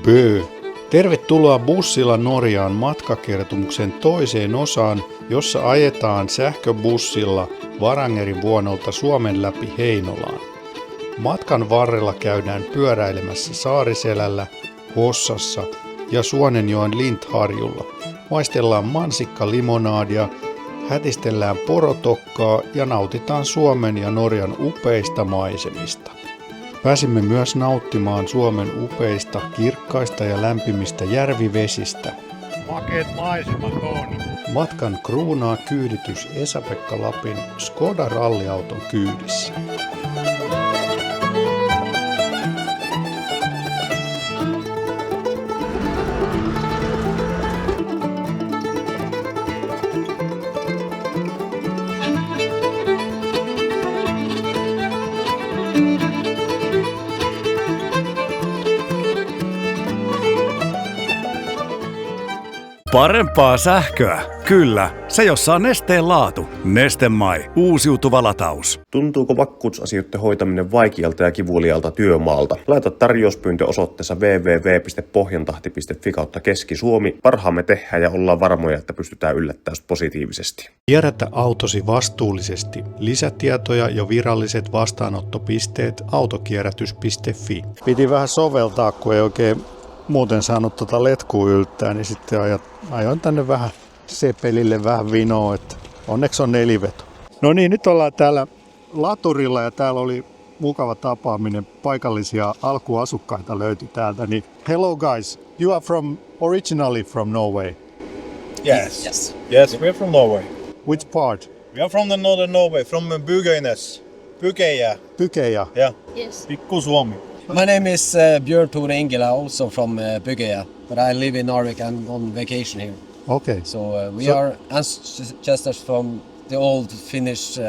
Bö. Tervetuloa bussilla Norjaan matkakertomuksen toiseen osaan, jossa ajetaan sähköbussilla Varangerin vuonolta Suomen läpi Heinolaan. Matkan varrella käydään pyöräilemässä Saariselällä, Hossassa ja Suonenjoen Lintharjulla. Maistellaan mansikkalimonadia, hätistellään porotokkaa ja nautitaan Suomen ja Norjan upeista maisemista. Pääsimme myös nauttimaan Suomen upeista, kirkkaista ja lämpimistä järvivesistä. Makeet maisemat on. Matkan kruunaa kyyditys Esa-Pekka Lapin Skoda ralliauton kyydissä. Parempaa sähköä? Kyllä, se jossa on Nesteen laatu. Neste MY, uusiutuva lataus. Tuntuuko vakuutusasioiden hoitaminen vaikealta ja kivulialta työmaalta? Laita tarjouspyyntö osoitteessa www.pohjantahti.fi/Keski-Suomi. Parhaamme tehdään ja ollaan varmoja, että pystytään yllättämään positiivisesti. Kierrätä autosi vastuullisesti. Lisätietoja ja viralliset vastaanottopisteet autokierrätys.fi. Piti vähän soveltaa, kun ei oikein muuten saanut letkua yltää, niin sitten ajoin tänne vähän sepelille vähän vinoa, että onneksi on neliveto. No niin, nyt ollaan täällä laturilla ja täällä oli mukava tapaaminen. Paikallisia alkuasukkaita löytyi täältä. Niin, hello guys, you are originally from Norway. Yes, we're from Norway. Which part? We are from the northern Norway, from Bygøynes. Pykeja. Yeah. Yes. Pikku Suomi. My name is Björn Tore Ingela, also from Bygøya, but I live in Narvik and on vacation here. Okay. So we are ancestors from the old Finnish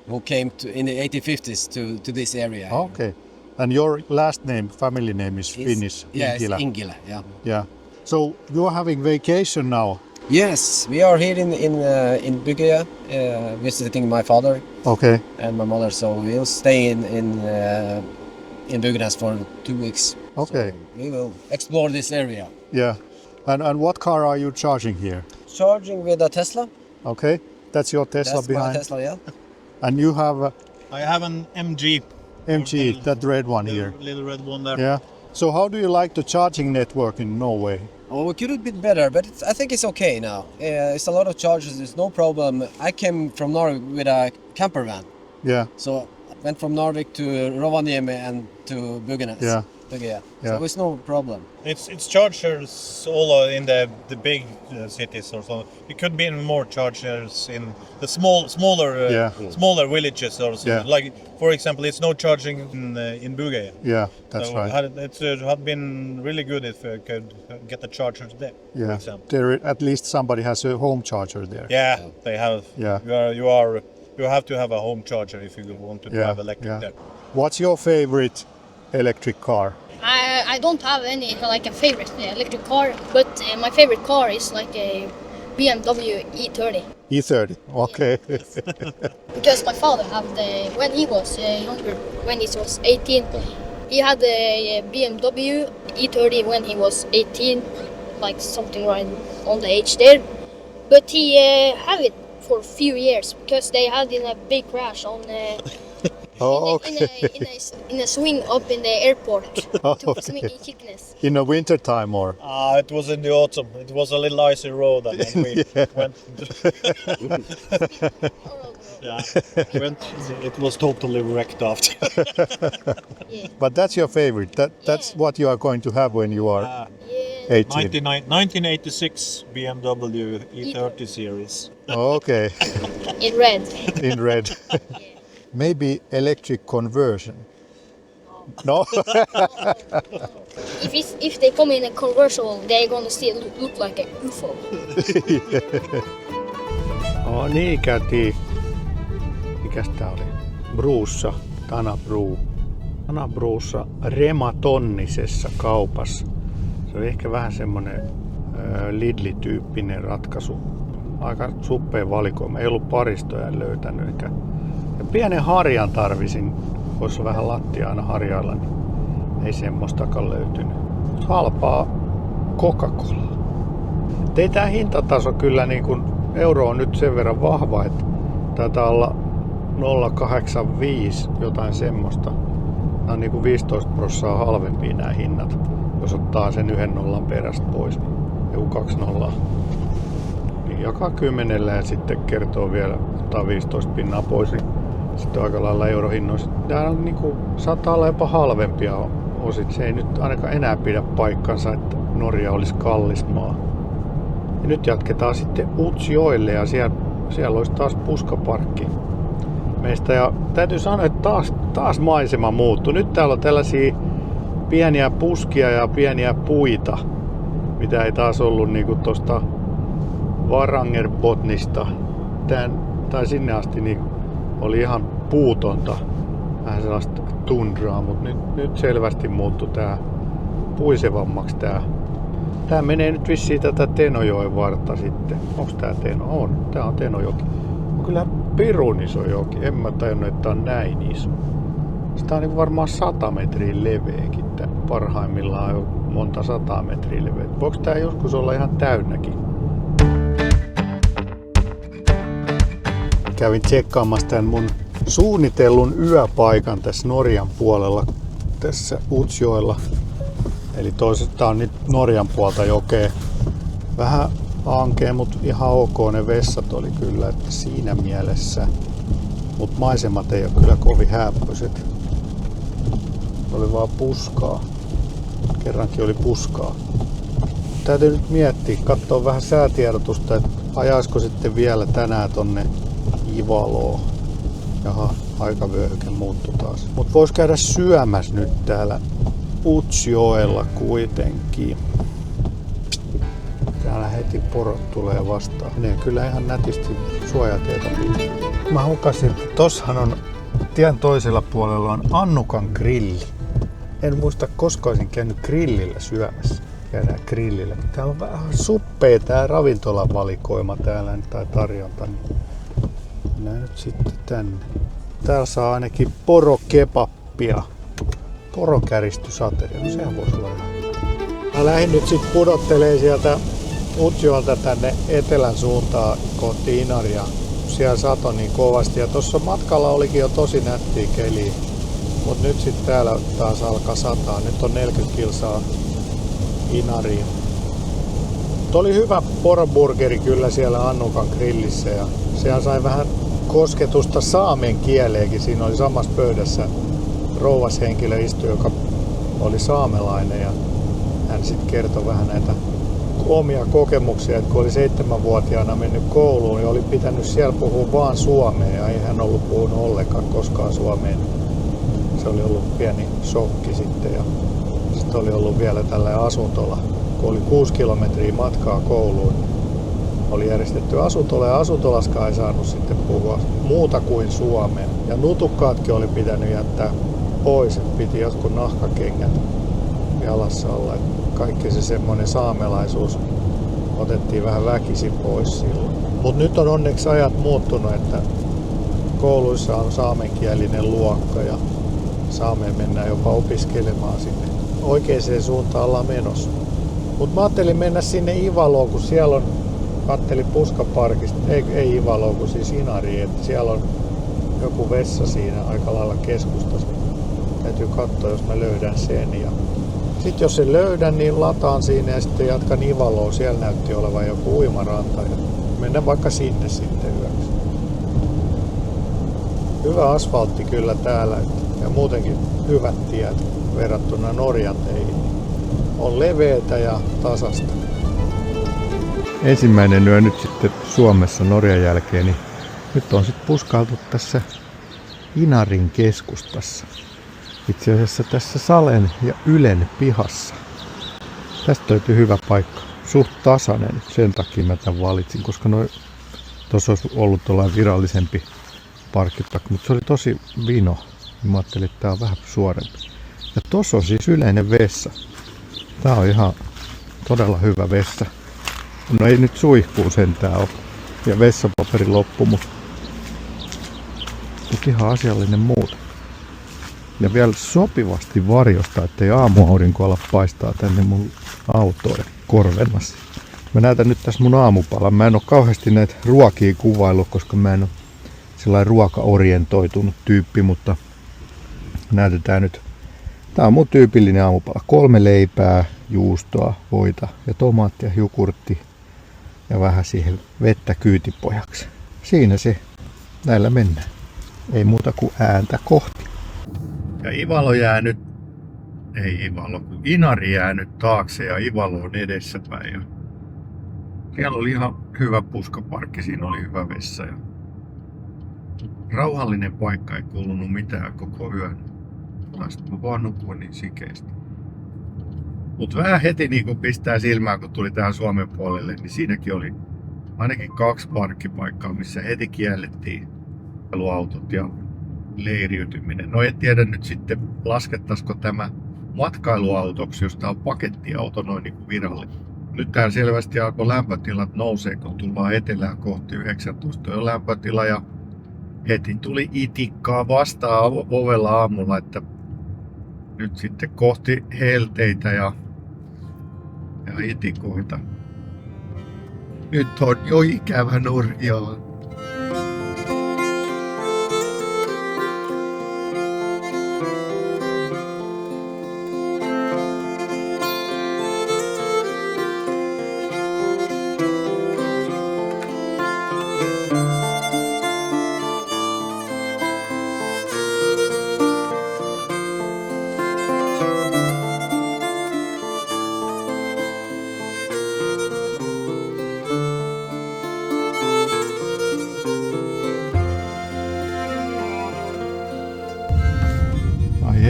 who came in the 1850s to this area. Okay. And your last name, family name is Finnish? Yeah, Ingela. it's Ingela, yeah. Yeah. So you are having vacation now? Yes, we are here in Bygøya, visiting my father Okay. and my mother, so we'll stay in Bygøynes for 2 weeks. Okay. So we will explore this area. Yeah. And what car are you charging here? Charging with a Tesla. Okay. That's your Tesla That's behind. my Tesla, yeah. And you have I have an MG. MG, that red one here. Little red one there. Yeah. So how do you like the charging network in Norway? Oh, it could have been better, but I think it's okay now. It's a lot of charges, there's no problem. I came from Narvik with a camper van. Yeah. So I went from Narvik to Rovaniemi and to Bygøynes. Yeah. Bygøya. Yeah. So it's no problem. It's chargers all in the big cities or so. It could be more chargers in the smaller villages or so. Yeah. Like for example, it's no charging in Bygøya. Yeah, that's So right. It had been really good if I could get the chargers there. For Yeah. example. There at least somebody has a home charger there. Yeah, they have. Yeah. You have to have a home charger if you want to drive electric there. What's your favorite electric car? I don't have any a favorite electric car, but my favorite car is like a BMW E30 E30. Okay. because my father had when he was younger, when he was 18, he had a BMW E30 when he was 18, like something right on the age there. But he had it for a few years because they had in a big crash on. Oh, okay. In a swing up in the airport. To swing in sickness. In the winter time or? It was in the autumn. It was a little icy road, and then we went. It was totally wrecked after. Yeah. But that's your favorite. That's what you are going to have when you are Yeah. 18. 1986 BMW E30 series. Okay. In red. In red. Maybe electric conversion. No? If they come in a convertible, they're gonna still look like a UFO. No niin, käytiin. Mikäs tää oli? Bruussa, Tanabruussa Rematonnisessa kaupassa. Se oli ehkä vähän semmonen Lidli-tyyppinen ratkaisu. Aika suppea valikoima. Ei ollut paristoja löytänyt. Ja pienen harjan tarvisin. Voisi vähän lattia aina harjailla, niin ei semmoistakaan löytynyt. halpaa Coca-Colaa. Ei tää hintataso kyllä niin kuin euro on nyt sen verran vahva, että taitaa olla 0,85 jotain semmoista. Nämä on niin kuin 15% halvempia nämä hinnat, jos ottaa sen 1 nollan perästä pois. Joku 2 nollaa. Niin jakaa 10 ja sitten kertoo vielä, ottaa 15 pinnaa pois, niin sitten aika lailla eurohinnoissa. Nämä on niin kuin, saattaa olla jopa halvempia osit. Se ei nyt ainakaan enää pidä paikkansa, että Norja olisi kallis maa. Ja nyt jatketaan sitten Utsjoelle ja siellä olisi taas puskaparkki meistä. Ja täytyy sanoa, että taas maisema muuttui. Nyt täällä on tällaisia pieniä puskia ja pieniä puita, mitä ei taas ollut niinku tosta Varangerbotnista tai sinne asti niin oli ihan puutonta. Vähän sellaista tundraa, mutta nyt selvästi muuttui tää puisevammaksi tää. Tää menee nyt vissiin tätä Tenojoen vartta sitten. Onks tää Teno? On. Tää on Tenojoki. On kyllä pirun iso joki. En mä tajunnut, että tää on näin iso. Sitä on niin varmaan 100 metriä leveäkin. Parhaimmillaan on monta 100 metriä leveä. Voiko tää joskus olla ihan täynnäkin? Kävin tsekkaamassa tämän mun suunnitellun yöpaikan tässä Norjan puolella. Tässä Utsjoella. Eli toisesta on nyt Norjan puolta jokea. Vähän ankea, mutta ihan ok ne vessat oli kyllä, että siinä mielessä. Mutta maisemat ei ole kyllä kovin hääppöiset. Oli vaan puskaa. Kerrankin oli puskaa. Täytyy nyt miettiä, katsoa vähän säätiedotusta, että ajaisiko sitten vielä tänään tonne Ivaloon. Jaha, aikavyöhyke muuttui taas. Mutta vois käydä syömässä nyt täällä Utsjoella kuitenkin. Täällä heti porot tulee vastaan. Menee kyllä ihan nätisti suojatietä pitkin. Mä hukasin, että tossahan on tien toisella puolella on Annukan grilli. En muista koskaan olisin käynyt grillillä syömässä. Käydään grillillä. Täällä on vähän suppea tää ravintolavalikoima täällä tai tarjonta. Mennään nyt sitten tänne. Täällä saa ainakin porokebappia. Poronkäristysateri. No sehän voisi olla ihan. Mä lähdin nyt sit pudottelee sieltä Utsjoelta tänne etelän suuntaan kohti Inaria. Siellä sato niin kovasti ja tuossa matkalla olikin jo tosi nättiä keliä. Mut nyt sit täällä taas alkaa sataa. Nyt on 40 kilsaa Inariin. Oli hyvä poroburgeri kyllä siellä Annukan grillissä ja siellä sai vähän kosketusta saamen kieleenkin. Siinä oli samassa pöydässä rouvashenkilö istui, joka oli saamelainen ja hän sitten kertoi vähän näitä omia kokemuksia, että kun oli 7-vuotiaana mennyt kouluun, niin oli pitänyt siellä puhua vaan suomea ja ei hän ollut puhunut ollenkaan koskaan suomeen. Se oli ollut pieni shokki sitten ja sitten oli ollut vielä tällainen asuntola. Kun oli 6 kilometriä matkaa kouluun, oli järjestetty asuntola ja asuntolaskaan ei saanut sitten puhua muuta kuin suomea. Ja nutukkaatkin oli pitänyt jättää pois, että piti jotkut nahkakengät jalassa olla. Kaikki se semmoinen saamelaisuus otettiin vähän väkisin pois silloin. Mutta nyt on onneksi ajat muuttunut, että kouluissa on saamenkielinen luokka ja saameen mennään jopa opiskelemaan sinne. Oikeaan suuntaan ollaan menossa. Mutta mä ajattelin mennä sinne Ivaloon, kun siellä on, kattelin puskaparkista, ei Ivaloon, kun siis Inariin, että siellä on joku vessa siinä aika lailla keskustassa. Täytyy katsoa, jos mä löydän sen. Ja sitten jos sen löydän, niin lataan siinä ja sitten jatkan Ivaloon. Siellä näytti olevan joku uimaranta ja mennään vaikka sinne sitten yöksi. Hyvä asfaltti kyllä täällä ja muutenkin hyvät tiet verrattuna Norjan teihin. On leveätä ja tasasta. Ensimmäinen yö nyt sitten Suomessa Norjan jälkeen, niin nyt on sitten puskailtu tässä Inarin keskustassa. Itse asiassa tässä Salen ja Ylen pihassa. Tästä löytyy hyvä paikka. Suht tasainen, sen takia mä tämän valitsin, koska tuossa olisi ollut tuollainen virallisempi parkkipaikka, mutta se oli tosi vino. Mä ajattelin, että tää on vähän suorempi. Ja tossa on siis yleinen vessa. Tää on ihan todella hyvä vessa. No ei nyt suihkuu sentään ole. Ja vessapaperi loppu, mutta ihan asiallinen muuta. Ja vielä sopivasti varjosta, ettei aamuaurinko ala paistaa tänne mun autoon korvennassa. Mä näytän nyt tässä mun aamupalan. Mä en oo kauheasti näitä ruokia kuvaillut, koska mä en oo sellainen ruokaorientoitunut tyyppi, mutta näytetään nyt. Tää on mun tyypillinen aamupala. 3 leipää, juustoa, voita ja tomaattia, jogurtti ja vähän siihen vettä kyytipojaksi. Siinä se. Näillä mennään. Ei muuta kuin ääntä kohti. Ja Ivalo jää nyt, ei Ivalo, kun Inari jää nyt taakse ja Ivalo on edessäpäin. Ja siellä oli ihan hyvä puskaparkki, siinä oli hyvä vessa. Ja rauhallinen paikka, ei kuulunut mitään koko yön. Sitten mä vaan nukuin niin sikeästi. Mut vähän heti niin kun pistää silmään, kun tuli tähän Suomen puolelle, niin siinäkin oli ainakin 2 parkkipaikkaa, missä heti kiellettiin autot ja leiriytyminen. No en tiedä nyt sitten, laskettaisiko tämä matkailuautoksi, jos tämä on pakettiauto noin niin kuin virallinen. Nyt täällä selvästi alkoi lämpötilat nousee, kun tullaan etelään kohti 19 jo lämpötila ja heti tuli itikkaa vastaan ovella aamulla, että nyt sitten kohti helteitä ja itikoita. Nyt on jo ikävä Norjaan.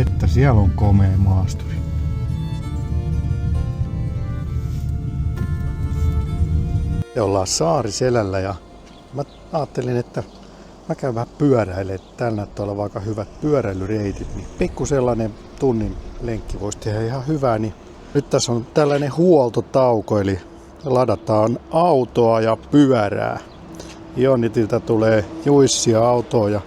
Että siellä on komea maasturi. Ja ollaan Saariselällä ja mä ajattelin, että mä käyn vähän pyöräilemään. Täällä näyttää olevan aika hyvät pyöräilyreitit. Niin pikku sellainen tunnin lenkki voisi tehdä ihan hyvää. Niin nyt tässä on tällainen huoltotauko, eli ladataan autoa ja pyörää. Ionitilta tulee juissia autoa ja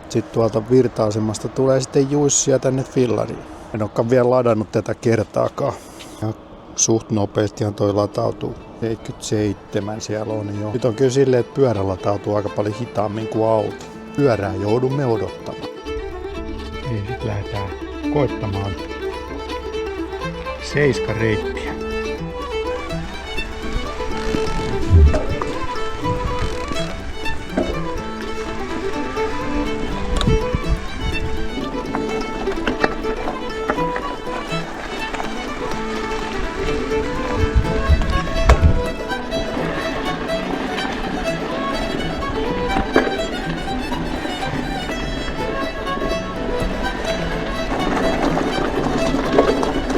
sitten tuolta Virta-asemasta tulee sitten juissia tänne fillariin. En olekaan vielä ladannut tätä kertaakaan. Ja suht nopeastihan toi latautuu. 77 siellä on jo. Nyt on kyllä silleen, että pyörä latautuu aika paljon hitaammin kuin auto. Pyörää joudumme odottamaan. Niin sit lähdetään koittamaan 7 reittiä.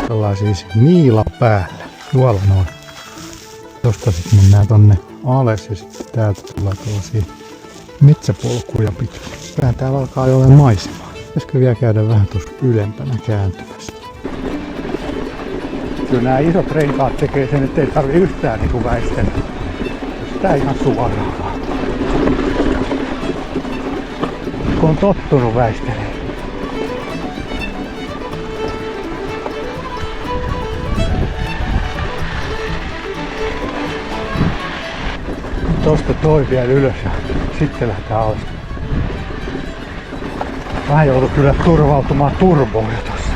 Ollaan siis Niila päällä. Tuolla noin. Tosta sit mennään tonne alas ja sitten täältä tullaan tuollaisia metsäpolkuja pitkin. Vähän täällä alkaa jo olla maisemaa. Pitäisikö vielä käydä vähän tuossa ylempänä kääntymässä? Kyllä nämä isot renkaat tekee sen, ettei tarvi yhtään niinku väistellä. Tää ihan suoraan. Kun on tottunut väistelemään. Tosta toi vielä ylös ja sitten lähdetään alas. Vähän joudun kyllä turvautumaan turboon jo tossa.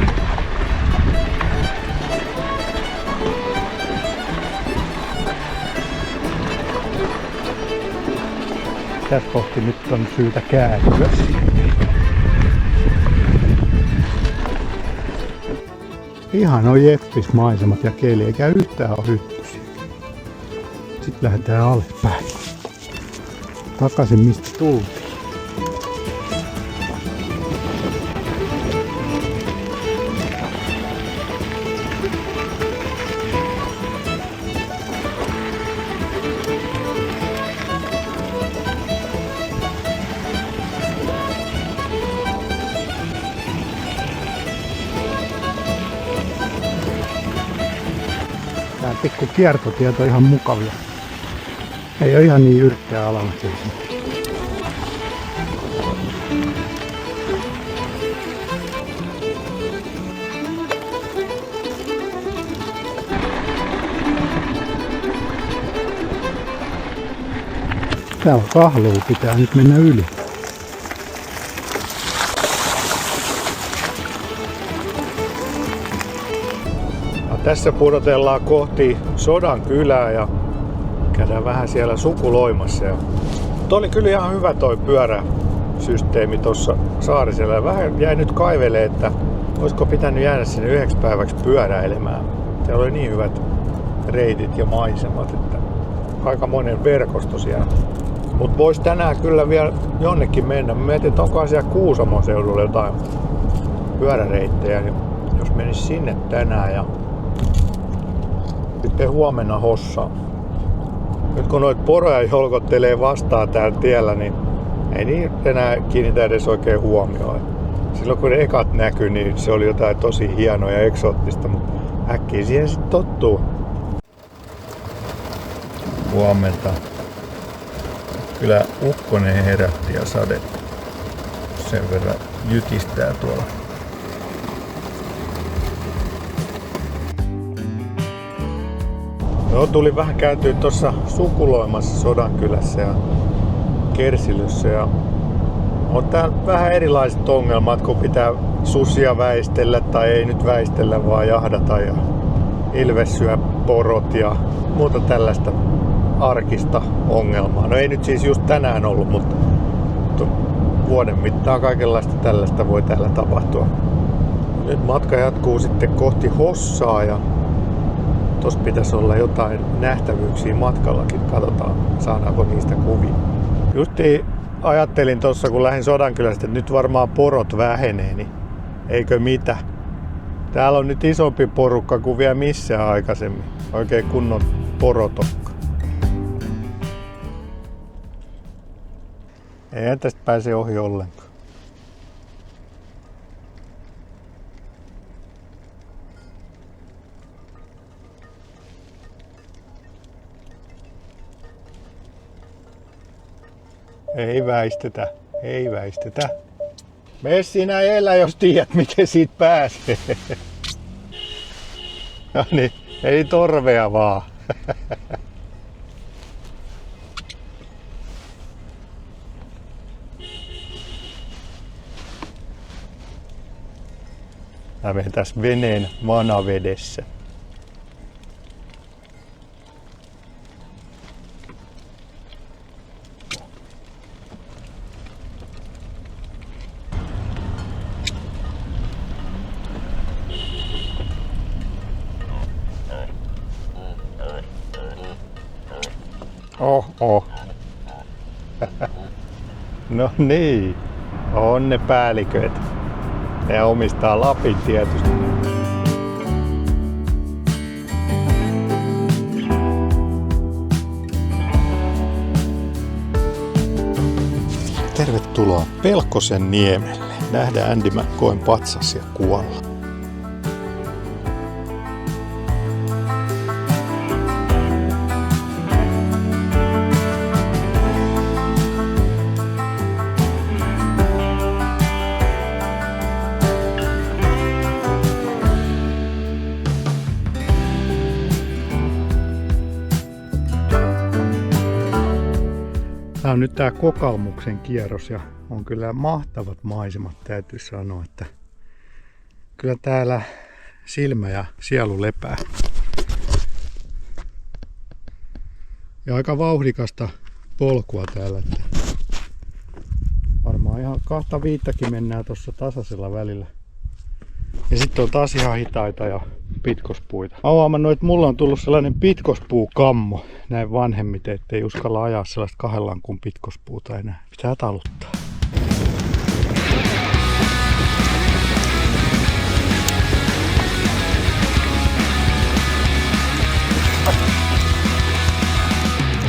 Tässä kohti nyt on syytä kääntyä. Ihan on jeppis maisemat ja keli, eikä yhtään ole hyttysiä. Sitten lähdetään alaspäin. Takaisin mistä tultiin. Tää pikku kiertotiet on ihan mukavia. Ei ole ihan niin yrttää alalla siellä. Täällä on kahluu, pitää nyt mennä yli. No, tässä pudotellaan kohti Sodankylää ja käydään vähän siellä sukuloimassa. Tuo oli kyllä ihan hyvä toi pyöräsysteemi tuossa Saarisella. Vähän jäi nyt kaivelee, että olisiko pitänyt jäädä sinne 9 päiväksi pyöräilemään. Siellä oli niin hyvät reitit ja maisemat, että aikamoinen verkosto siellä. Mutta voisi tänään kyllä vielä jonnekin mennä. Mä mietin, että onko siellä Kuusamon seudulla jotain pyöräreittejä, niin jos menis sinne tänään ja sitten huomenna Hossaan. Nyt kun noit poroja jolkottelee vastaan täällä tiellä, niin ei niin enää kiinnitä edes oikein huomioon. Silloin kun ne ekat näkyi, niin se oli jotain tosi hienoa ja eksoottista, mutta äkkiä siihen sitten tottuu. Huomenta. Kyllä ukkonen herätti ja sade sen verran jytistää tuolla. No, tuli vähän käytyä tuossa sukuloimassa Sodankylässä ja Kersilössä ja on täällä vähän erilaiset ongelmat, kun pitää susia väistellä tai ei nyt väistellä vaan jahdata ja ilves syö porot ja muuta tällaista arkista ongelmaa. No ei nyt siis just tänään ollut, mutta vuoden mittaan kaikenlaista tällaista voi täällä tapahtua. Nyt matka jatkuu sitten kohti Hossaa ja tossa pitäisi olla jotain nähtävyyksiä matkallakin. Katsotaan, saadaanko niistä kuvia. Justiin ajattelin tossa, kun lähdin Sodankylästä, että nyt varmaan porot vähenee, niin eikö mitä. Täällä on nyt isompi porukka kuin vielä missään aikaisemmin. Oikein kunnon porotokka. Eihän tästä pääse ohi ollenkaan. Ei väistetä, ei väistetä. Mene sinä elä, jos tiedät, miten siitä pääsee. No niin, ei torvea vaan. Mä menen tässä veneen vanavedessä. Oho. No niin, on ne päälliköt. Ne omistaa Lapin tietysti. Tervetuloa Pelkosen niemelle. Nähdään Andy McCoyn patsas ja kuolla. Tämä on nyt tää Kokalmuksen kierros ja on kyllä mahtavat maisemat, täytyy sanoa, että kyllä täällä silmä ja sielu lepää. Ja aika vauhdikasta polkua täällä, että varmaan ihan 2.5 mennään tuossa tasaisella välillä. Ja sitten on taas ihan hitaita ja pitkospuita. Mä oon huomannut, että mulla on tullut sellainen pitkospuukammo näin vanhemmiten, ettei uskalla ajaa sellaista 2 lankun pitkospuuta enää. Pitää taluttaa.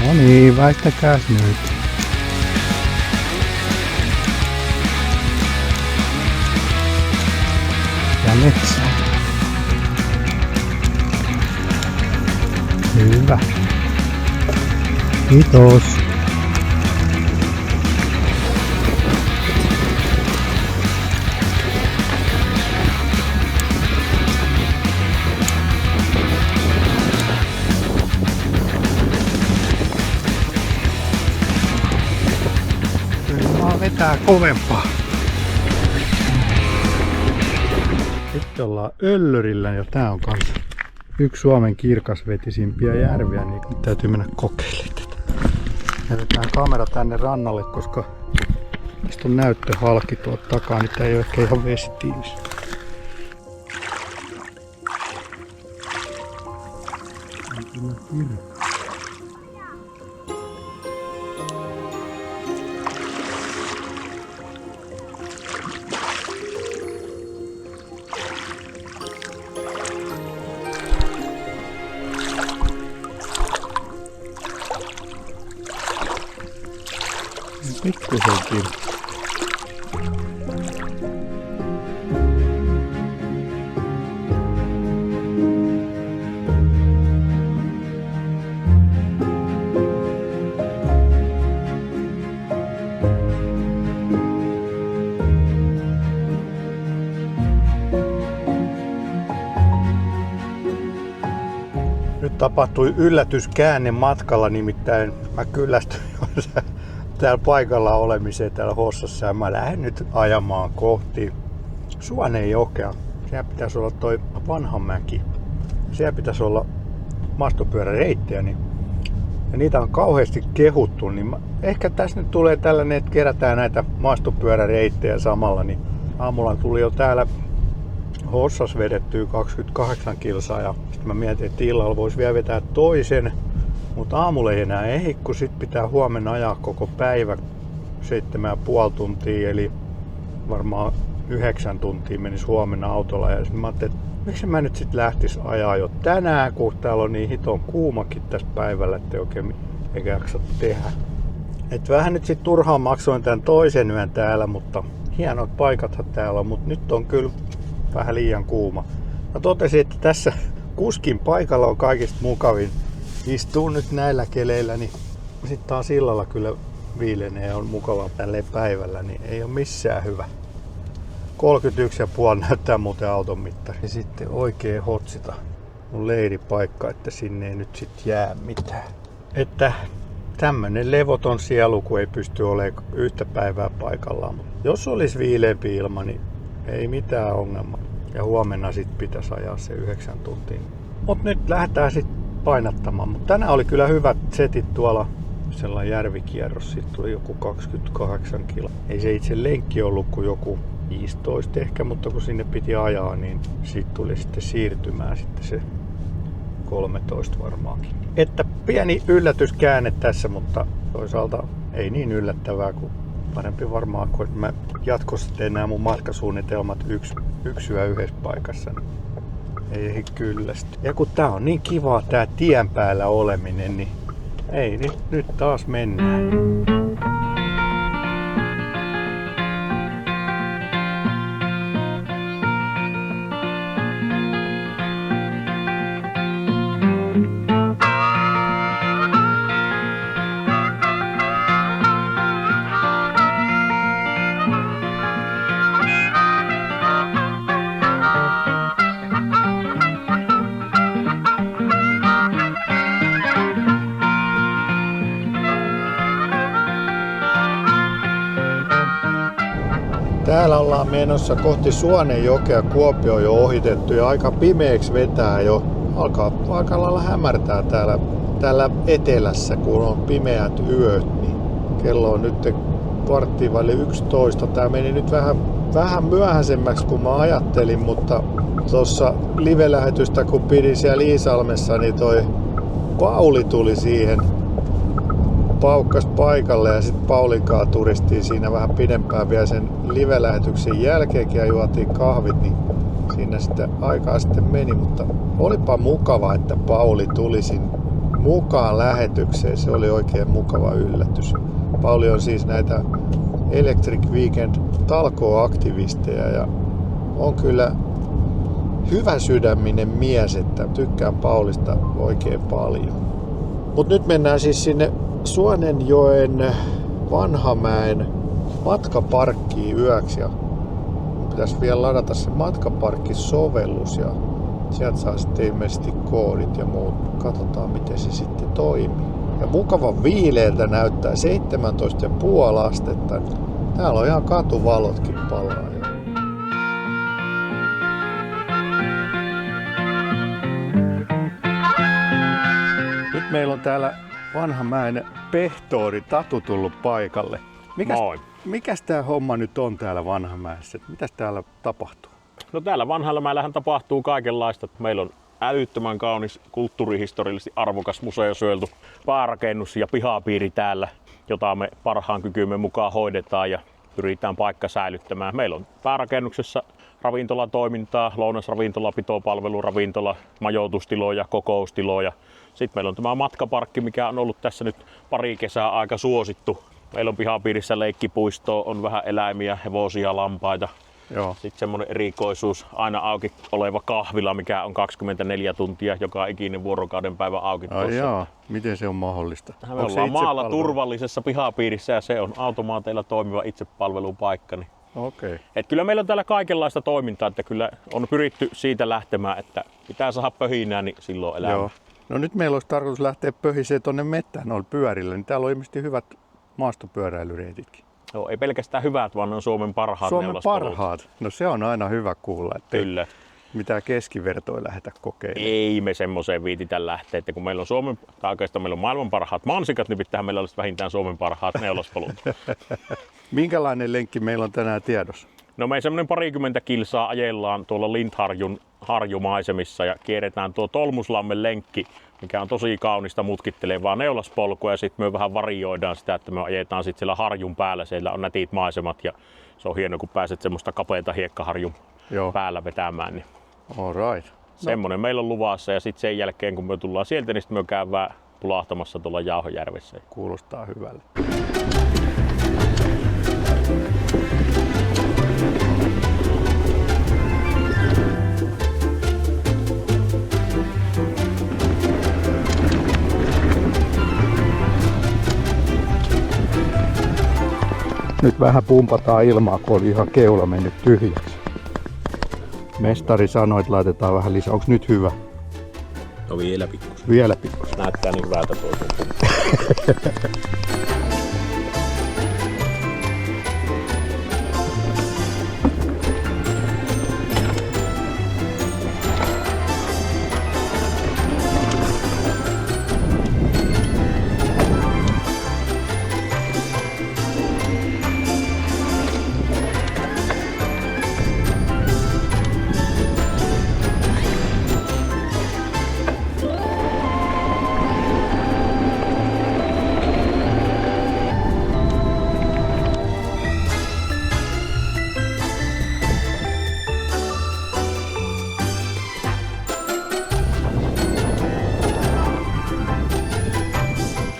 No niin, väistäkääs nyt. Ja metsä. Hyvä. Kiitos. vetää kovempaa. Sitten ollaan Öllörillä ja tää on kans yksi Suomen kirkasvetisimpiä järviä, niin nyt täytyy mennä kokeilemaan tätä. Jätetään kamera tänne rannalle, koska tästä on näyttöhalki tuolta takaa, niin tää ei ole ehkä ihan vesitiivis. Pikkusenkin. Nyt tapahtui yllätyskäänne matkalla, nimittäin mä kyllästyin täällä paikalla olemiseen täällä Hossassa ja mä lähden nyt ajamaan kohti Suonenjokea. Siellä pitäisi olla toi Vanhamäki. Siellä pitäisi olla maastopyöräreittejä. Ja niitä on kauheasti kehuttu, niin ehkä tässä nyt tulee tällainen, että kerätään näitä maastopyöräreittejä samalla. Niin aamulla tuli jo täällä Hossassa vedettyä 28 kilsaa ja sitten mä mietin, että illalla voisi vielä vetää toisen. Mutta aamulla ei enää ehdi, kun sit pitää huomenna ajaa koko päivä 7,5 tuntia, eli varmaan 9 tuntia menisi huomenna autolla. Ja mä ajattelin, että miksi mä nyt sit lähtis ajaa jo tänään, kun täällä on niin hiton kuumakin tässä päivällä, ettei oikein eikä jaksa tehdä. Et vähän nyt sit turhaan maksoin tän toisen yön täällä, mutta hienot paikathan täällä on, mutta nyt on kyllä vähän liian kuuma. Mä totesin, että tässä kuskin paikalla on kaikista mukavin. Istuu nyt näillä keleillä, niin sitten taas illalla kyllä viilenee ja on mukavaa tälleen päivällä, niin ei ole missään hyvä. 31,5 näyttää muuten auton mittari. Ja sitten oikein hotsita mun leiripaikka, että sinne ei nyt sit jää mitään. Että tämmönen levoton sielu, kun ei pysty olemaan yhtä päivää paikallaan. Jos olisi viileämpi ilma, niin ei mitään ongelmaa. Ja huomenna sit pitäisi ajaa se 9 tuntia. Mut nyt lähdetään sitten painattamaan. Mutta tänään oli kyllä hyvät setit tuolla, sellainen järvikierros. Siitä tuli joku 28 kiloa. Ei se itse lenkki ollut kuin joku 15 ehkä, mutta kun sinne piti ajaa, niin siitä tuli sitten siirtymään sitten se 13 varmaankin. Että pieni yllätyskäänne tässä, mutta toisaalta ei niin yllättävää kuin parempi varmaan, kun mä jatkossa teen nämä mun matkasuunnitelmat yksi yö yhdessä paikassa. Ei kyllästy. Ja kun tää on niin kivaa tää tien päällä oleminen, niin ei nyt taas mennään. Täällä ollaan menossa kohti Suonenjokea. Kuopio on jo ohitettu ja aika pimeäksi vetää jo. Alkaa aika lailla hämärtää täällä etelässä, kun on pimeät yöt. Niin kello on nyt 11:15. Tää meni nyt vähän myöhäisemmäksi kuin mä ajattelin, mutta tuossa live-lähetystä kun pidin siellä Iisalmessa, niin toi Pauli tuli siihen. Paukkas paikalle ja sitten Paulinkaan turistiin siinä vähän pidempään vielä sen live-lähetyksen jälkeenkin ja juotiin kahvit, niin siinä sitten aikaa sitten meni, mutta olipa mukava, että Pauli tuli mukaan lähetykseen. Se oli oikein mukava yllätys. Pauli on siis näitä Electric Weekend talkooaktivisteja ja on kyllä hyvä sydäminen mies, että tykkään Paulista oikein paljon. Mut nyt mennään siis sinne Suonenjoen Vanhamäen matkaparkkiin yöksi ja pitäisi vielä ladata se matkaparkkisovellus ja sieltä saa sitten ilmeisesti koodit ja muut. Katsotaan miten se sitten toimii. Ja mukavan viileältä näyttää 17,5 astetta. Täällä on ihan katuvalotkin palaa jo. Nyt meillä on täällä Vanhamäen pehtori Tatu tullut paikalle. Moi. Mikäs tää homma nyt on täällä Vanhamäessä? Mitäs täällä tapahtuu? No täällä Vanhamäellähän tapahtuu kaikenlaista. Meillä on älyttömän kaunis kulttuurihistoriallisesti arvokas museosuojeltu päärakennus ja pihapiiri täällä, jota me parhaan kykymme mukaan hoidetaan ja pyritään paikka säilyttämään. Meillä on päärakennuksessa ravintolatoimintaa, lounasravintola, pitopalvelu, ravintola, majoitustiloja, kokoustiloja. Sitten meillä on tämä matkaparkki, mikä on ollut tässä nyt pari kesää aika suosittu. Meillä on pihapiirissä leikkipuistoa, on vähän eläimiä, hevosia, lampaita. Joo. Sitten semmoinen erikoisuus, aina auki oleva kahvila, mikä on 24 tuntia, joka ikinen vuorokauden päivä auki tuossa. Joo, miten se on mahdollista? Me ollaan maalla turvallisessa pihapiirissä ja se on automaateilla toimiva itsepalvelupaikka. Niin. Okei. Et kyllä meillä on täällä kaikenlaista toimintaa, että kyllä on pyritty siitä lähtemään, että pitää saada pöhinää, niin silloin elämä. Joo. No nyt meillä olisi tarkoitus lähteä pöhiseen tuonne mettään noilla pyörillä, niin täällä on ilmeisesti hyvät maastopyöräilyreititkin. Joo, ei pelkästään hyvät, vaan ne on Suomen parhaat Suomen neulaspolut. parhaat? No se on aina hyvä kuulla, että Kyllä. mitään keskivertoja lähdetä kokeilemaan. Ei me semmoiseen viititä lähteä, että kun meillä on Suomen, tai oikeastaan meillä on maailman parhaat mansikat, niin pitää meillä olisi vähintään Suomen parhaat neulaspolut. Minkälainen lenkki meillä on tänään tiedossa? No me semmoinen 20 kilsaa ajellaan tuolla Lindharjun harjumaisemissa ja kierretään tuo Tolmuslammen lenkki, mikä on tosi kaunista mutkittelevaa neulaspolkua ja sitten me vähän varioidaan sitä, että me ajetaan sitten siellä harjun päällä, siellä on nätit maisemat ja se on hieno kun pääset semmoista kapeata hiekkaharjun päällä vetämään. Niin all right. semmoinen meillä on luvassa ja sitten sen jälkeen kun me tullaan sieltä, niin sitten me käydään pulahtamassa tuolla Jauhojärvessä. Kuulostaa hyvälle. Nyt vähän pumpataan ilmaa, kun oli ihan keula mennyt tyhjäksi. Mestari sanoi, että laitetaan vähän lisää. Onko nyt hyvä? No vielä pikkusen. Vielä pikkusen. Näyttää niin hyvältä tuo.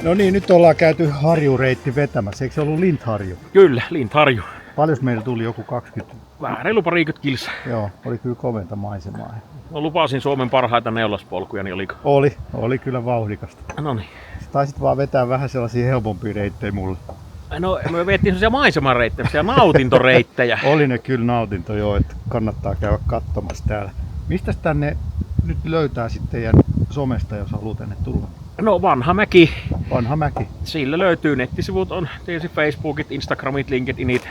No niin, nyt ollaan käyty harjureitti vetämässä. Eikö se ollut Lindharju? Kyllä, Lindharju. Paljon meillä tuli? Joku 20? Vähän reilu 20 kilsaa. Joo, oli kyllä koventa maisemaa. Mä lupasin Suomen parhaita neulaspolkuja, niin oliko? Oli kyllä vauhdikasta. No niin. Taisit vaan vetää vähän sellaisia helpompia reittejä mulle. No me veettiin sellaisia maisemareittejä, sellaisia nautintoreittejä. Oli ne kyllä nautinto joo, että kannattaa käydä katsomassa täällä. Mistä tänne nyt löytää sitten teidän somesta, jos haluaa tänne tulla? No Vanhamäki. Vanhamäki. Sillä löytyy nettisivut, on tietysti Facebookit, Instagramit, LinkedInit.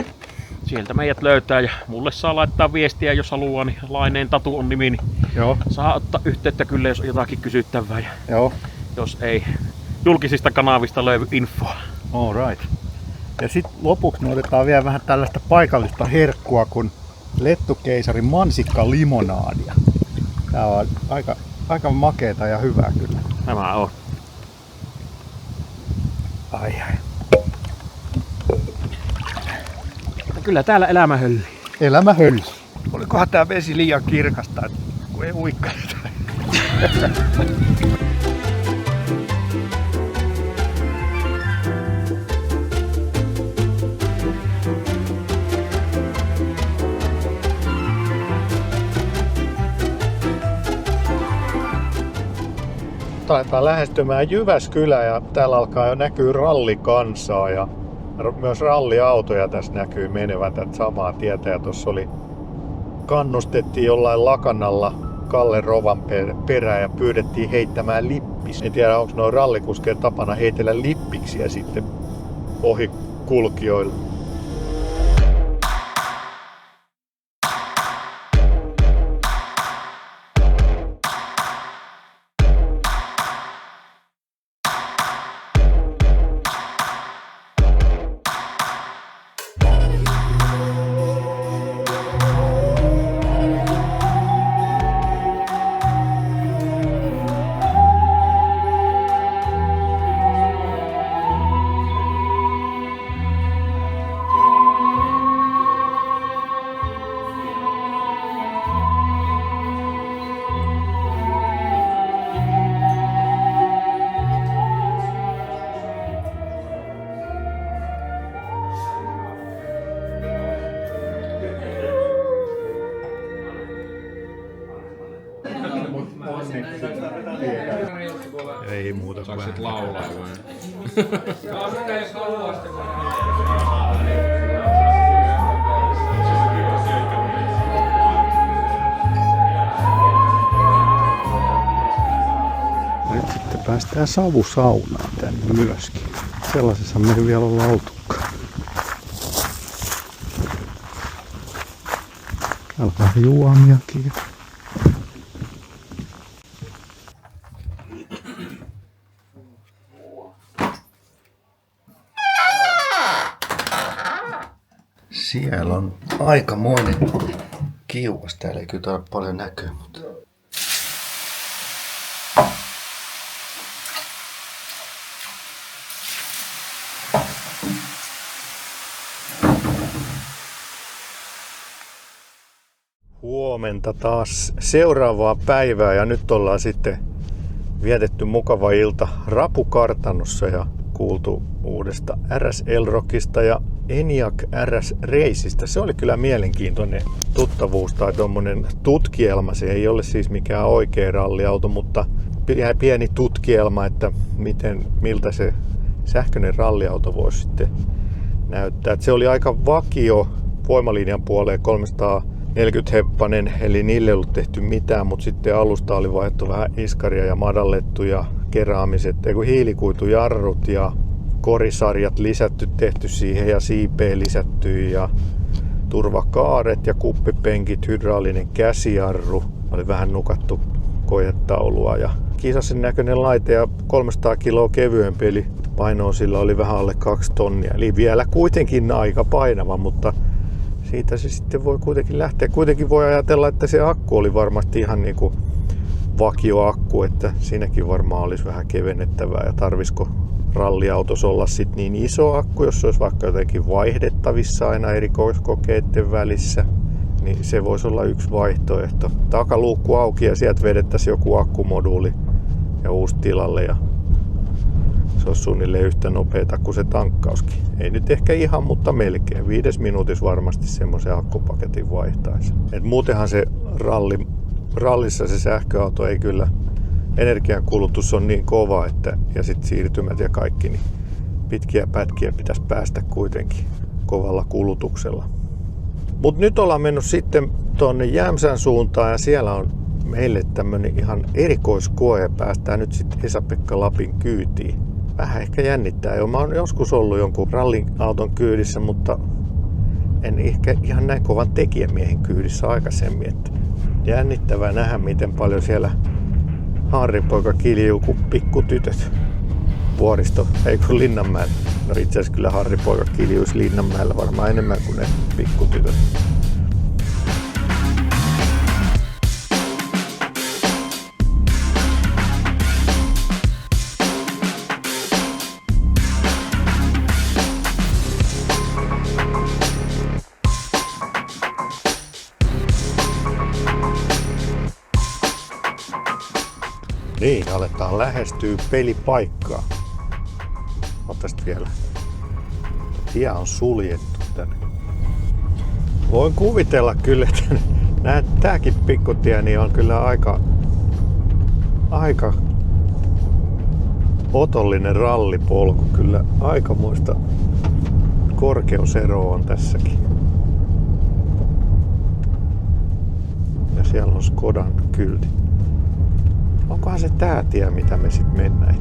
Sieltä meidät löytää ja mulle saa laittaa viestiä, jos haluaa, niin Laineen Tatu on nimi, niin joo. Saa ottaa yhteyttä kyllä, jos on jotakin kysyttävää. Ja joo. Jos ei julkisista kanavista löydy infoa. All right. Ja sitten lopuksi me otetaan vielä vähän tällaista paikallista herkkua kuin Lettukeisarin mansikkalimonadia. Tää on aika makeeta ja hyvää kyllä. Tämä on. Ai. Kyllä täällä elämä höllii. Elämä höllii. Olikohan tää vesi liian kirkasta, kun ei uikkaita? Taitaa lähestymään Jyväskylä ja täällä alkaa jo näkyä rallikansaa ja myös ralliautoja tässä näkyy menevän tätä samaa tietä. Ja tuossa kannustettiin jollain lakanalla Kalle Rovan perään ja pyydettiin heittämään lippis. En tiedä, onko nuo rallikuskeen tapana heitellä lippiksiä sitten ohi kulkijoille. Ei muuta kuin vähän. Laulaa vai? Nyt sitten päästään savusaunaan tänne myöskin. Sellaisessa me ei vielä olla oltukaan. Täällä on vähän juomiakin. Siellä on aikamoinen kiuas. Täällä ei kyllä ole paljon näkyä, mutta... Huomenta taas seuraavaa päivää ja nyt ollaan sitten vietetty mukava ilta Rapukartanossa ja kuultu uudesta RS Elrockista ja ENIAC RS Racesta. Se oli kyllä mielenkiintoinen tuttavuus tai tommonen tutkielma. Se ei ole siis mikään oikea ralliauto, mutta pieni tutkielma, että miltä se sähköinen ralliauto voisi sitten näyttää. Et se oli aika vakio voimalinjan puoleen 340-heppanen, eli niille ei ollut tehty mitään, mutta sitten alusta oli vaihdettu vähän iskaria ja madallettu ja hiilikuitujarrut ja korisarjat lisätty, tehty siihen ja siipeen lisätty ja turvakaaret ja kuppipenkit, hydraulinen käsijarru, oli vähän nukattu koetaulua ja kisasin näköinen laite ja 300 kiloa kevyempi, eli painoa sillä oli vähän alle 2 tonnia, eli vielä kuitenkin aika painava, mutta siitä se sitten voi kuitenkin lähteä. Kuitenkin voi ajatella, että se akku oli varmasti ihan niinku vakioakku, että siinäkin varmaan olisi vähän kevennettävää ja tarvisiko ralliautossa olla sit niin iso akku, jos se olisi vaikka jotenkin vaihdettavissa aina erikoiskokeiden välissä, niin se voisi olla yksi vaihtoehto. Takaluukku auki ja sieltä vedettäisiin joku akkumoduuli ja uusi tilalle ja se olisi suunnilleen yhtä nopeata kuin se tankkauskin. Ei nyt ehkä ihan, mutta melkein. 5 minuutissa varmasti semmoisen akkupaketin vaihtaisi. Et muutenhan se rallissa se sähköauto ei kyllä, energiankulutus on niin kova, että, ja sitten siirtymät ja kaikki, niin pitkiä pätkiä pitäisi päästä kuitenkin kovalla kulutuksella. Mutta nyt ollaan mennyt sitten tuonne Jämsän suuntaan ja siellä on meille tämmönen ihan erikoiskoe ja päästään nyt sitten Esa-Pekka Lapin kyytiin. Vähän ehkä jännittää jo. Mä oon joskus ollut jonkun ralliauton kyydissä, mutta en ehkä ihan näin kovan tekijämiehen kyydissä aikaisemmin. Että jännittävää nähdä, miten paljon siellä Harripoika kiljuu kuin pikkutytöt. Ei kun Linnanmäellä. No itse asiassa kyllä Harripoika kiljuisi Linnanmäellä varmaan enemmän kuin ne pikkutytöt. Niin, aletaan lähestyä pelipaikkaa. Ottaisiin vielä. Tie on suljettu tänne. Voin kuvitella kyllä, että tääkin pikkutie niin on kyllä aika otollinen rallipolku. Kyllä aikamoista korkeuseroa on tässäkin. Ja siellä on Skodan kylti. Onkohan se tää tie, mitä me sit mennään?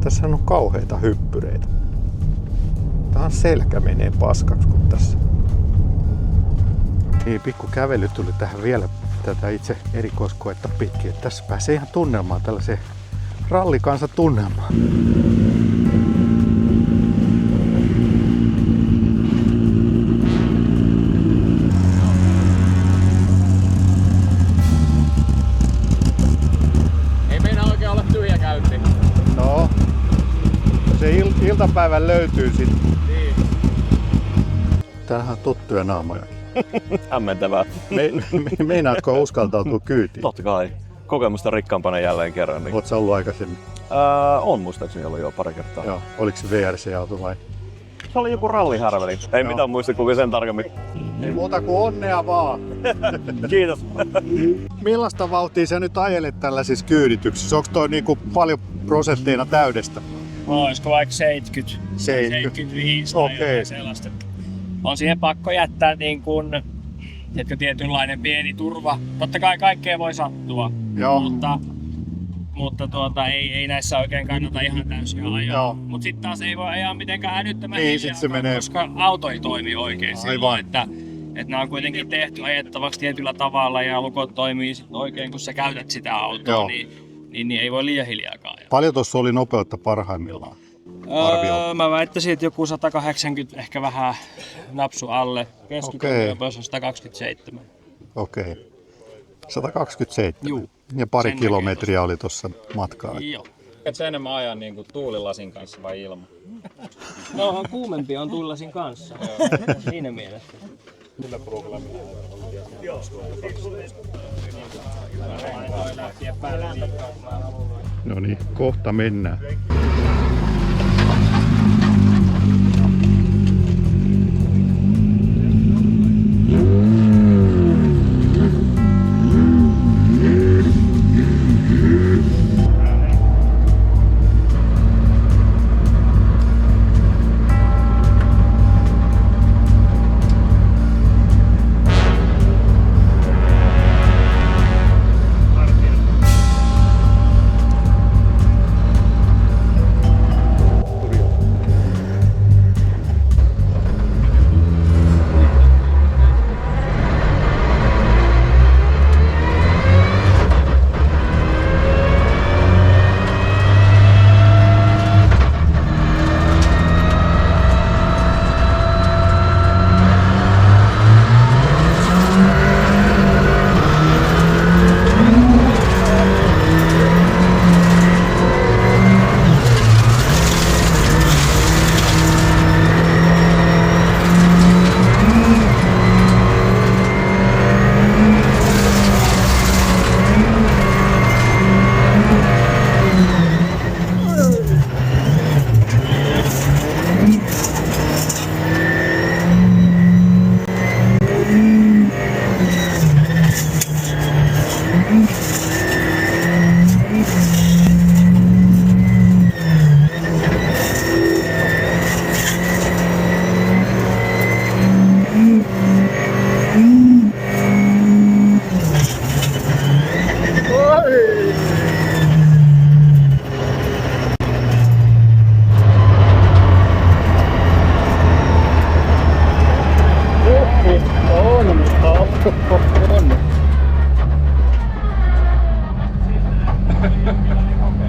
Tässä on kauheita hyppyreitä. Tähän selkä menee paskaksi kuin tässä. Niin, pikku kävely tuli tähän vielä tätä itse erikoiskoetta pitkin. Tässä pääsee ihan tunnelmaan, tällaiseen rallikansatunnelmaan. No, se iltapäivän löytyy sitten. Niin. Täällähän on tuttuja naamoja. Hämmentävää. Meinaatko uskaltautua kyytiin? Totta kai. Kokemusta rikkaampana jälleen kerran. Niin. Oletko sä ollut aikaisemmin? On muistaakseni ollut jo pari kertaa. Joo. Oliko se VRC-auto vai? Se oli joku rallihärveli. Ei mitään muista kuinka sen tarkemmin. Ei muuta kuin onnea vaan. Kiitos. Millaista vauhtia sä nyt ajelet tällaisissa kyydityksissä? Onko toi niinku paljon prosentteina täydestä? Olisiko vaikka 70, 75 tai jotain sellaista. On siihen pakko jättää niin kuin, tietynlainen pieni turva. Totta kai kaikkea voi sattua, mutta ei näissä oikein kannata ihan täysin ajaa. Mutta sitten taas ei voi ajaa mitenkään älyttömän hiljaa, koska auto ei toimi oikein silloin, että nämä on kuitenkin tehty ajettavaksi tietyllä tavalla ja lukot toimii sit oikein, kun sä käytät sitä autoa, niin ei voi liian hiljaakaan ajaa. Paljon tuossa oli nopeutta parhaimmillaan? Mä väittäisin, että joku 180, ehkä vähän napsu alle. Keskikokonopeus on 127. Okei. 127. Juu. Ja pari kilometriä oli tuossa matkaa. Joo. Etkö sä enemmän ajan niin kuin tuulilasin kanssa vai ilman? No kuumempi on tuulilasin kanssa. Siinä mielessä. No niin, kohta mennään.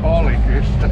Oli kyllä.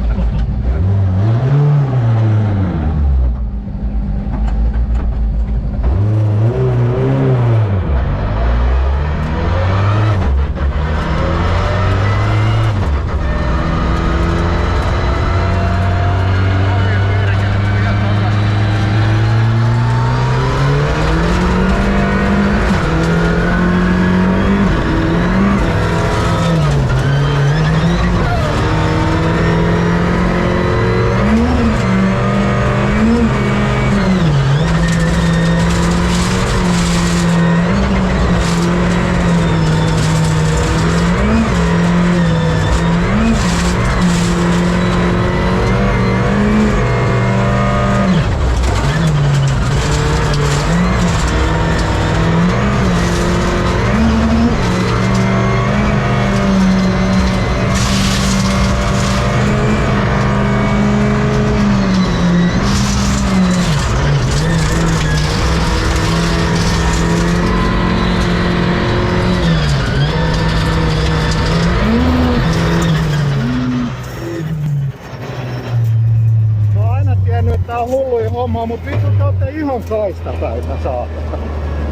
Tää on hulluja hommaa, mut vittu te ootte ihan kaistapäitä saatana.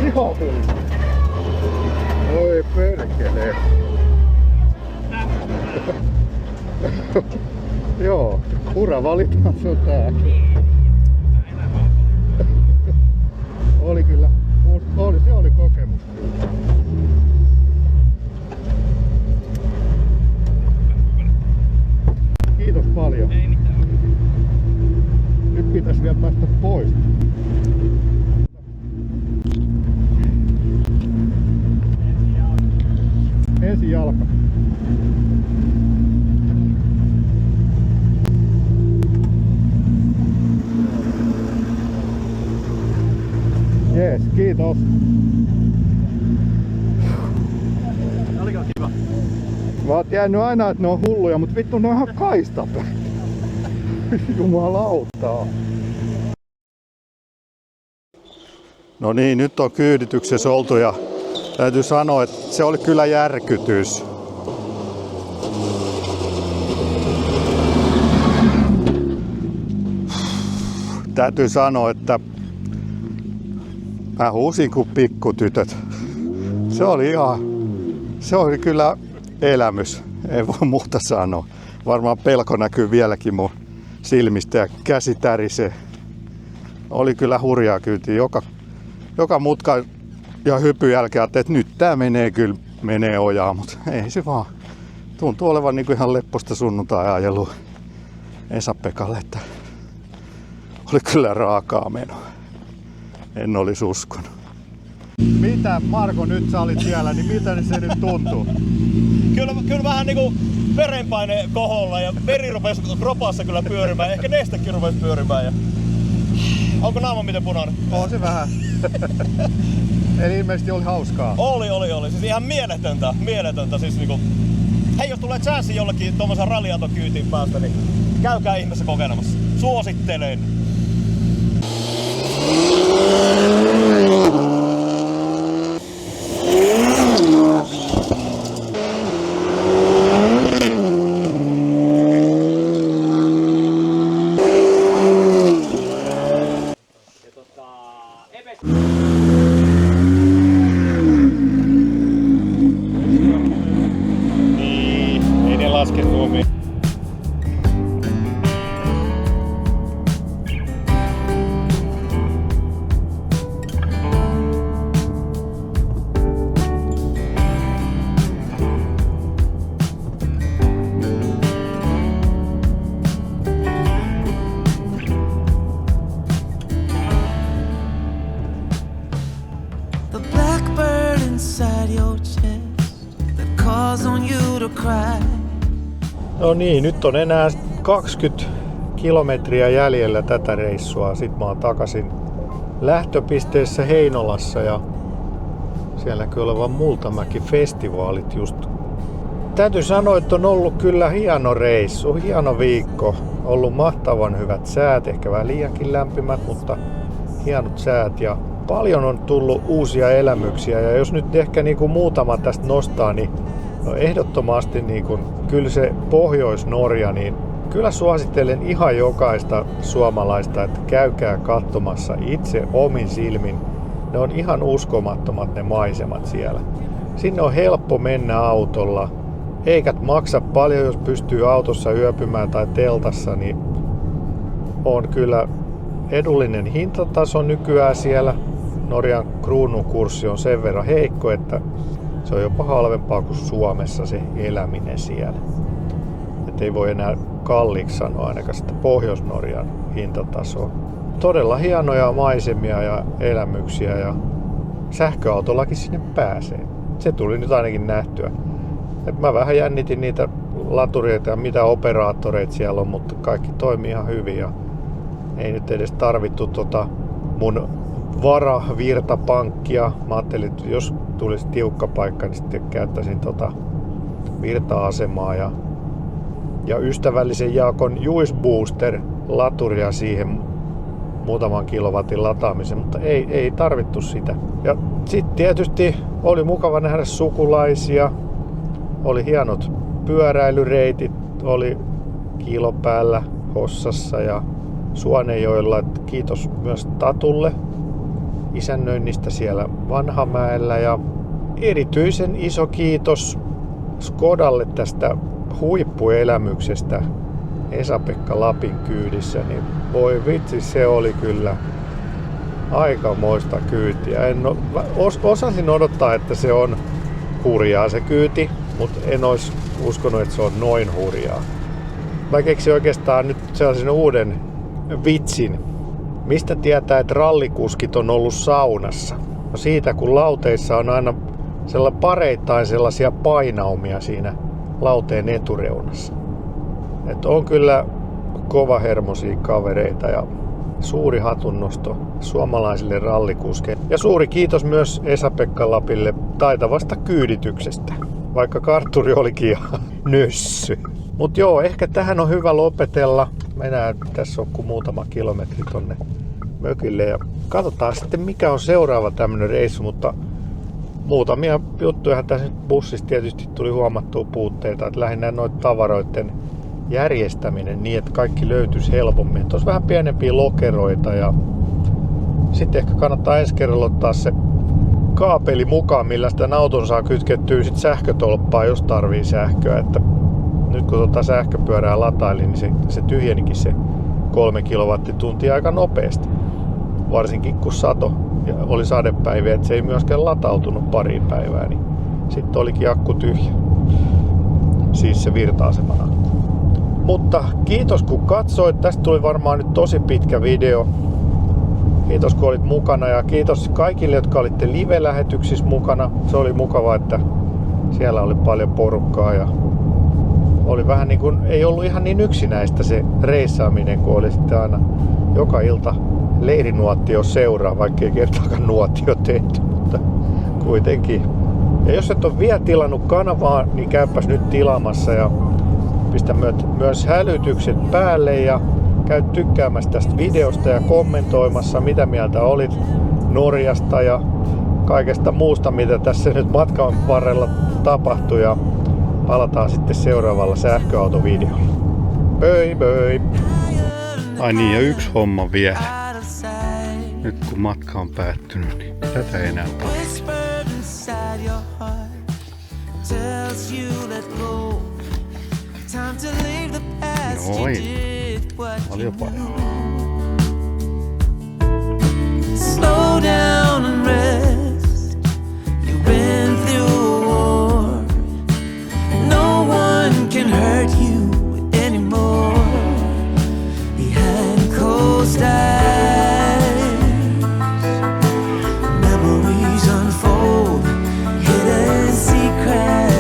Ihan hullu. Oi perkele. Joo, ura valitaan sun tää. Oli kyllä, se oli kokemus. Kiitos paljon. Ei mitään. Nyt pitäisi vielä päästä pois. Ensi jalka. Kiitos. Oliko kiva? Mä oon tiennyt aina, että ne on hulluja, mutta vittu ne on ihan kaistapä. Jumalautaa. No niin, nyt on kyydityksessä oltu ja täytyy sanoa, että se oli kyllä järkytys. Täytyy sanoa, että mä huusin kuin pikkutytöt. Se oli kyllä elämys, ei voi muuta sanoa. Varmaan pelko näkyy vieläkin mun silmistä ja käsi tärisee. Oli kyllä hurjaa kyytiä. Joka mutka ja hypyn jälkeen ajattelin, että nyt tää menee ojaa, mutta ei se vaan. Tuntuu olevan niin kuin ihan lepposta sunnuntai-ajelua Esa-Pekalle, että oli kyllä raakaa menoa. En olisi uskonut. Mitä Marko, nyt sä olit siellä, niin miltä se nyt tuntuu? Kyllä vähän niinku verenpaine koholla ja veri rupesi kropassa kyllä pyörimään. Ehkä nestekin rupesi pyörimään. Ja... Onko naama miten punainen? On se vähän. Eli ilmeisesti oli hauskaa. Oli. Siis ihan mieletöntä. Siis niinku... Hei, jos tulee chanssi jollekin tommosen ralliautokyytiin päästä, niin käykää ihmeessä kokeilemassa. Suosittelen. No niin, nyt on enää 20 kilometriä jäljellä tätä reissua. Sitten mä oon takaisin lähtöpisteessä Heinolassa ja siellä näkyy olevan Multamäki-festivaalit just. Täytyy sanoa, että on ollut kyllä hieno reissu, hieno viikko. Ollut mahtavan hyvät säät, ehkä vähän liiankin lämpimät, mutta hienot säät ja paljon on tullut uusia elämyksiä. Ja jos nyt ehkä niinku muutama tästä nostaa, niin no ehdottomasti niinku, kyllä se Pohjois-Norja, niin kyllä suosittelen ihan jokaista suomalaista, että käykää katsomassa itse omin silmin. Ne on ihan uskomattomat ne maisemat siellä. Sinne on helppo mennä autolla. Eikä maksa paljon, jos pystyy autossa yöpymään tai teltassa, niin on kyllä edullinen hintataso nykyään siellä. Norjan kruunun kurssi on sen verran heikko, että se on jopa halvempaa kuin Suomessa se eläminen siellä. Et ei voi enää kalliiksi sanoa ainakaan sitä Pohjois-Norjan hintatasoa. Todella hienoja maisemia ja elämyksiä ja sähköautollakin sinne pääsee. Se tuli nyt ainakin nähtyä. Et mä vähän jännitin niitä latureita ja mitä operaattoreita siellä on, mutta kaikki toimii ihan hyvin. Ja ei nyt edes tarvittu mun varavirtapankkia. Mä ajattelin, että jos tulisi tiukka paikka, niin sitten käyttäisin virta-asemaa ja ystävällisen Jaakon Juice Booster laturia siihen muutaman kilowatin lataamiseen, mutta ei tarvittu sitä. Ja sitten tietysti oli mukava nähdä sukulaisia, oli hienot pyöräilyreitit, oli Kiilopäällä, Hossassa ja Suonejoella. Kiitos myös Tatulle isännöinnistä siellä Vanhamäellä ja erityisen iso kiitos Skodalle tästä huippuelämyksestä Esa-Pekka Lapin kyydissä, niin voi vitsi, se oli kyllä aikamoista kyytiä. Osasin odottaa, että se on hurjaa se kyyti, mutta en olisi uskonut, että se on noin hurjaa. Mä keksin oikeastaan nyt sellaisen uuden vitsin. Mistä tietää, että rallikuskit on ollut saunassa? No siitä, kun lauteissa on aina pareittain sellaisia painaumia siinä lauteen etureunassa. Et on kyllä kovahermosia kavereita ja Suuri hatunnosto suomalaisille rallikuskeille. Ja suuri kiitos myös Esa-Pekka Lapille taitavasta kyydityksestä, vaikka kartturi olikin ihan nössy. Mut joo, ehkä tähän on hyvä lopetella. Mennään, tässä on kuin muutama kilometri tonne mökille ja katsotaan sitten mikä on seuraava tämmönen reissu, mutta muutamia juttuja tässä nyt bussissa tietysti tuli huomattua puutteita, että lähinnä noita tavaroiden järjestäminen niin, että kaikki löytyisi helpommin. Että olisi vähän pienempiä lokeroita ja sitten ehkä kannattaa ensi kerralla ottaa se kaapeli mukaan, millä sitä auton saa kytkettyä sit sähkötolppaan, jos tarvii sähköä. Että nyt kun sähköpyörää lataili, niin se tyhjenikin se 3 kilowattituntia aika nopeasti. Varsinkin kun sato ja oli sadepäiviä, että se ei myöskään latautunut pariin päivään, niin sitten olikin akku tyhjä. Siis se virta-aseman akku. Mutta kiitos kun katsoit. Tästä tuli varmaan nyt tosi pitkä video. Kiitos kun olit mukana ja kiitos kaikille, jotka olitte live-lähetyksissä mukana. Se oli mukavaa, että siellä oli paljon porukkaa ja oli vähän niin kuin, ei ollut ihan niin yksinäistä se reissaaminen, kun oli sitten aina joka ilta leirinuottio seuraa, vaikka ei kertaakaan nuotio tehty, mutta kuitenkin. Ja jos et ole vielä tilannut kanavaa, niin käypäs nyt tilaamassa ja pistä myös hälytykset päälle ja käy tykkäämässä tästä videosta ja kommentoimassa, mitä mieltä olit Norjasta ja kaikesta muusta, mitä tässä nyt matkan varrella tapahtui. Ja palataan sitten seuraavalla sähköautovideolla. Böi böi! Ai niin, ja yksi homma vielä. Nyt kun matka on päättynyt, niin tätä ei enää tarvitse. Noin. Paljon paremmin. Slow down and rest. You've been through a war. No one can hurt you anymore. Behind closed eyes, memories unfold, hidden secrets,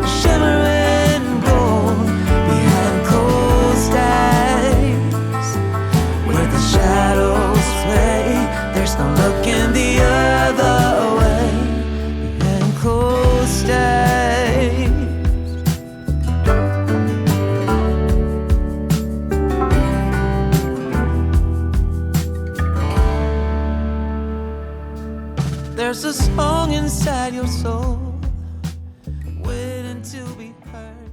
shimmering gold. Behind closed eyes, where the shadows play, there's no looking the other way. Behind closed eyes. There's a song inside your soul, waiting to be heard.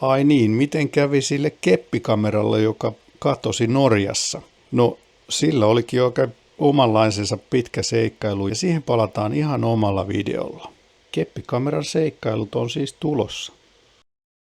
Ai niin, miten kävi sille keppikameralle, joka katosi Norjassa? No, sillä olikin oikein omanlaisensa pitkä seikkailu ja siihen palataan ihan omalla videolla. Keppikameran seikkailut on siis tulossa.